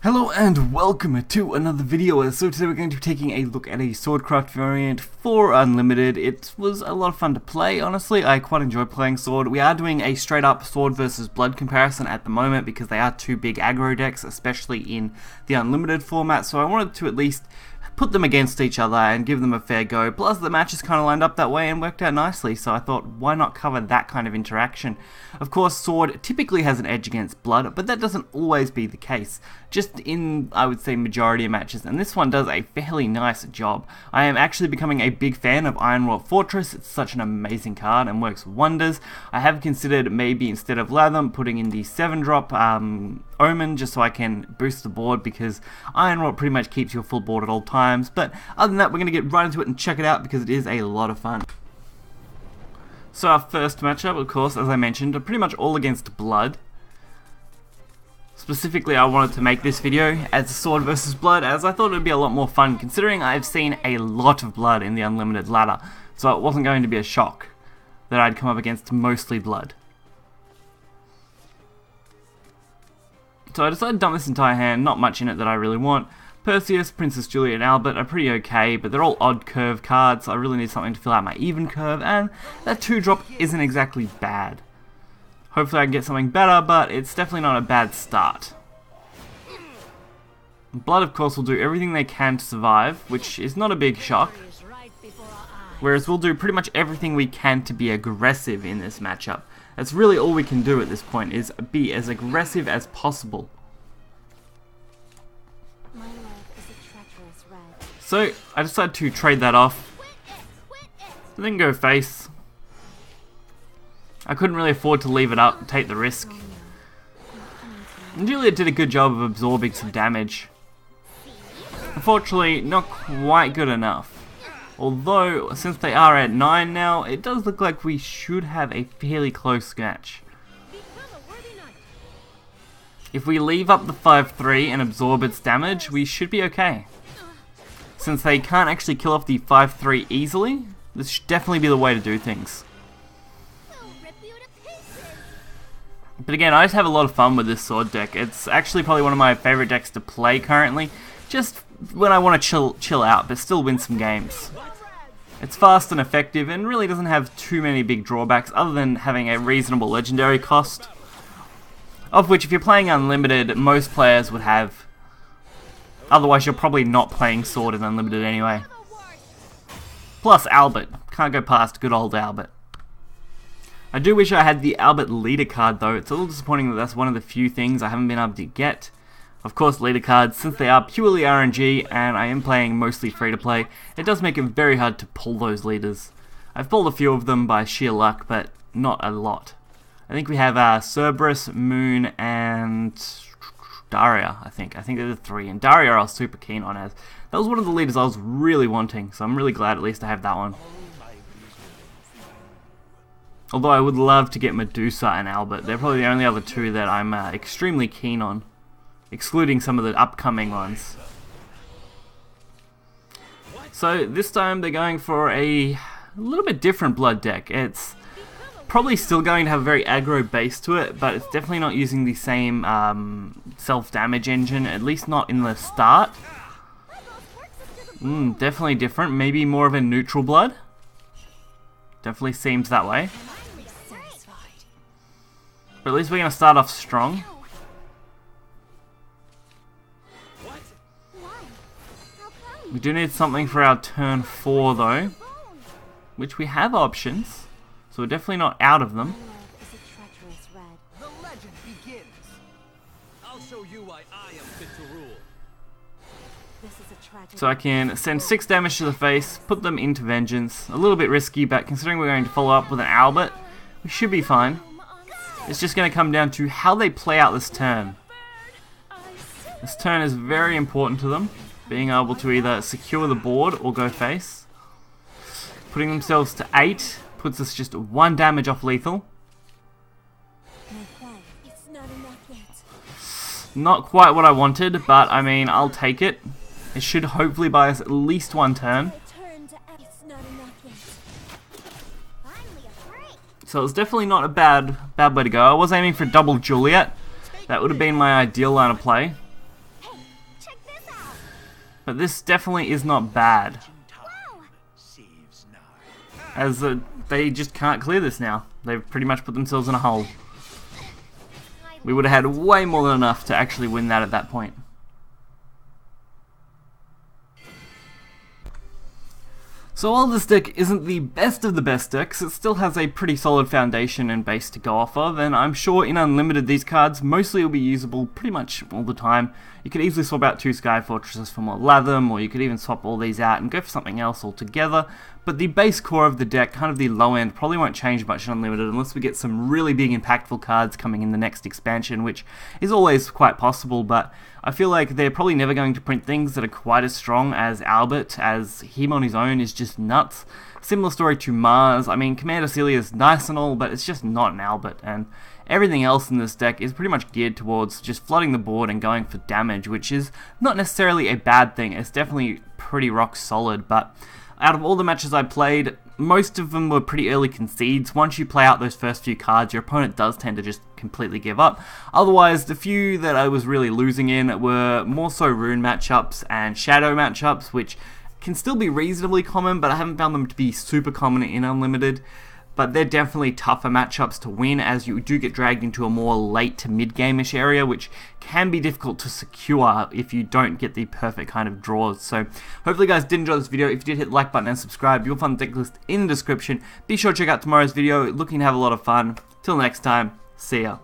Hello and welcome to another video. So today we're going to be taking a look at a SwordCraft variant for Unlimited. It was a lot of fun to play, honestly. I quite enjoy playing Sword. We are doing a straight up Sword versus Blood comparison at the moment because they are two big aggro decks, especially in the Unlimited format, so I wanted to at least put them against each other and give them a fair go. Plus the matches kind of lined up that way and worked out nicely, so I thought why not cover that kind of interaction. Of course, Sword typically has an edge against Blood, but that doesn't always be the case, just in, I would say, majority of matches, and this one does a fairly nice job. I am actually becoming a big fan of Ironwrought Fortress. It's such an amazing card and works wonders. I have considered maybe instead of Latham putting in the 7-drop Omen just so I can boost the board, because Ironwrought pretty much keeps your full board at all times. But other than that, we're going to get right into it and check it out because it is a lot of fun. So our first matchup, of course, as I mentioned, are pretty much all against Blood. Specifically, I wanted to make this video as a Sword versus Blood, as I thought it would be a lot more fun considering I've seen a lot of Blood in the Unlimited ladder, so it wasn't going to be a shock that I'd come up against mostly Blood. So I decided to dump this entire hand, not much in it that I really want. Perseus, Princess Julia and Albert are pretty okay, but they're all odd curve cards, so I really need something to fill out my even curve, and that 2-drop isn't exactly bad. Hopefully I can get something better, but it's definitely not a bad start. Blood, of course, will do everything they can to survive, which is not a big shock. Whereas we'll do pretty much everything we can to be aggressive in this matchup. That's really all we can do at this point, is be as aggressive as possible. So I decided to trade that off, and then go face. I couldn't really afford to leave it up and take the risk. And Julia did a good job of absorbing some damage. Unfortunately, not quite good enough. Although, since they are at 9 now, it does look like we should have a fairly close match. If we leave up the 5-3 and absorb its damage, we should be okay. Since they can't actually kill off the 5-3 easily, this should definitely be the way to do things. But again, I just have a lot of fun with this Sword deck. It's actually probably one of my favourite decks to play currently, just when I want to chill out, but still win some games. It's fast and effective, and really doesn't have too many big drawbacks, other than having a reasonable legendary cost, of which if you're playing Unlimited, most players would have. Otherwise, you're probably not playing Sword in Unlimited anyway. Plus Albert. Can't go past good old Albert. I do wish I had the Albert leader card though. It's a little disappointing that that's one of the few things I haven't been able to get. Of course, leader cards, since they are purely RNG and I am playing mostly free to play, it does make it very hard to pull those leaders. I've pulled a few of them by sheer luck, but not a lot. I think we have Cerberus, Moon, and Daria, I think. I think they're the 3, and Daria I was super keen on, as that was one of the leaders I was really wanting, so I'm really glad at least I have that one. Although I would love to get Medusa and Albert. They're probably the only other two that I'm extremely keen on, excluding some of the upcoming ones. So this time they're going for a little bit different Blood deck. It's probably still going to have a very aggro base to it, but it's definitely not using the same self-damage engine, at least not in the start. Definitely different, maybe more of a neutral Blood. Definitely seems that way. But at least we're going to start off strong. We do need something for our turn 4 though, which we have options. So we're definitely not out of them. The legend begins. I'll show you why I am fit to rule. So I can send 6 damage to the face, put them into Vengeance. A little bit risky, but considering we're going to follow up with an Albert, we should be fine. It's just going to come down to how they play out this turn. This turn is very important to them, being able to either secure the board or go face. Putting themselves to 8 puts us just 1 damage off lethal. Not quite what I wanted, but I mean, I'll take it. It should hopefully buy us at least 1 turn. So it's definitely not a bad way to go. I was aiming for double Juliet. That would have been my ideal line of play. But this definitely is not bad, as they just can't clear this now. They've pretty much put themselves in a hole. We would have had way more than enough to actually win that at that point. So while this deck isn't the best of the best decks, it still has a pretty solid foundation and base to go off of, and I'm sure in Unlimited these cards mostly will be usable pretty much all the time. You could easily swap out 2 Sky Fortresses for more Latham, or you could even swap all these out and go for something else altogether. But the base core of the deck, kind of the low end, probably won't change much in Unlimited unless we get some really big impactful cards coming in the next expansion, which is always quite possible, but I feel like they're probably never going to print things that are quite as strong as Albert, as him on his own is just nuts. Similar story to Mars. I mean, Commander Celia is nice and all, but it's just not an Albert, and everything else in this deck is pretty much geared towards just flooding the board and going for damage, which is not necessarily a bad thing. It's definitely pretty rock solid, but out of all the matches I played, most of them were pretty early concedes. Once you play out those first few cards, your opponent does tend to just completely give up. Otherwise, the few that I was really losing in were more so rune matchups and shadow matchups, which can still be reasonably common, but I haven't found them to be super common in Unlimited. But they're definitely tougher matchups to win, as you do get dragged into a more late to mid-game-ish area, which can be difficult to secure if you don't get the perfect kind of draws. So hopefully you guys did enjoy this video. If you did, hit the like button and subscribe. You'll find the deck list in the description. Be sure to check out tomorrow's video. Looking to have a lot of fun. Till next time, see ya.